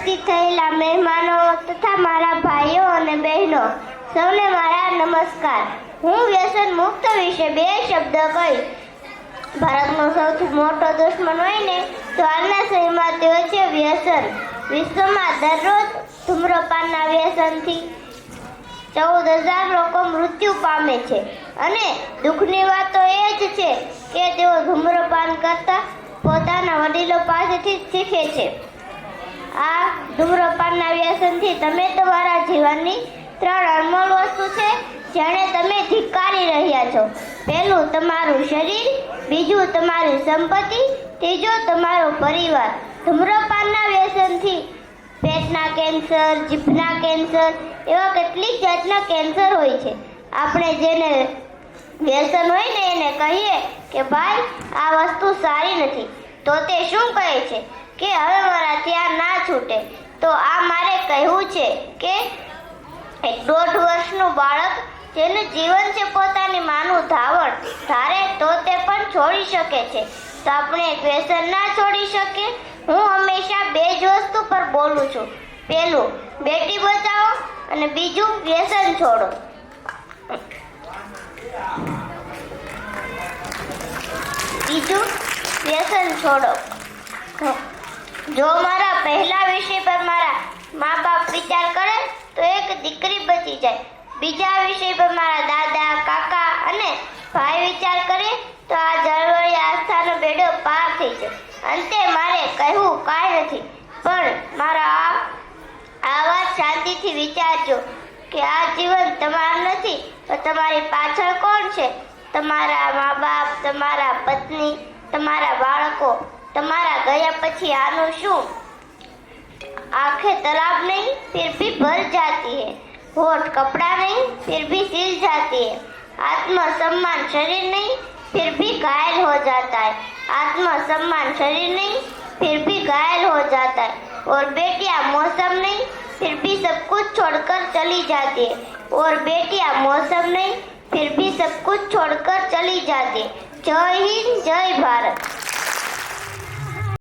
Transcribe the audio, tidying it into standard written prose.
ઉપસ્થિત થયેલા મહેમાનો તથા મારા ભાઈઓ અને બહેનો સૌને મારા નમસ્કાર. હું વ્યસન મુક્ત વિશે બે શબ્દ કહીશ. ભારતનો સૌથી મોટો દુશ્મન હોય ને તો આજના સમયમાં તે છે વ્યસન. વિશ્વમાં દરરોજ ધૂમ્રપાનના વ્યસનથી 14,000 લોકો મૃત્યુ પામે છે અને દુઃખની વાત તો એ જ છે કે તેઓ ધૂમ્રપાન કરતા પોતાના વડીલો પાસેથી જ શીખે છે. આ ધૂમ્રપાનના વ્યસનથી તમે તમારા જીવનની 3 અનમોલ વસ્તુ છે જેને તમે ધિક્કારી રહ્યા છો. પહેલું તમારું શરીર, બીજું તમારી સંપત્તિ, ત્રીજું તમારો પરિવાર. ધૂમ્રપાનના વ્યસનથી પેટના કેન્સર, જીભના કેન્સર એવા કેટલીક જાતના કેન્સર હોય છે. આપણે જેને વ્યસન હોય ને એને કહીએ કે ભાઈ આ વસ્તુ સારી નથી, તો તે શું કહે છે કે હવે મારા ત્યાં ના છૂટે. તો આ મારે કહેવું છે કે એક 1.5 વર્ષનું બાળક જેનું જીવન છે પોતાની માનું ધાવણ ધારે તો તે પણ છોડી શકે છે. તો આપણે એક વ્યસન ના છોડી શકીએ? હું હંમેશા 2 જ વસ્તુ પર બોલું છું. પહેલું બેટી બચાવો અને બીજું વ્યસન છોડો. જો મારા પહેલા વિષય પર મારા મા બાપ વિચાર કરે તો એક દીકરી બચી જાય. બીજા વિષય પર મારા દાદા, કાકા અને ભાઈ વિચાર કરે તો આ જળવળી આસ્થાનો બેડો પાર થઈ જાય. અંતે મારે કહેવું કાંઈ નથી, પણ મારા આ વાત શાંતિથી વિચારજો કે આ જીવન તમારું નથી તો તમારી પાછળ કોણ છે? તમારા મા બાપ, તમારા પત્ની, તમારા બાળકો. તમારા ગયા પછી આનું શું? आंखें तालाब नहीं फिर भी भर जाती है, होठ कपड़ा नहीं फिर भी सिल जाती है, आत्मसम्मान शरीर नहीं फिर भी घायल हो जाता है, आत्मसम्मान शरीर नहीं फिर भी घायल हो जाता है. और बेटियां मौसम नहीं फिर भी सब कुछ छोड़कर चली जाती है, और बेटियां मौसम नहीं फिर भी सब कुछ छोड़कर चली जाती है. जय हिंद, जय भारत.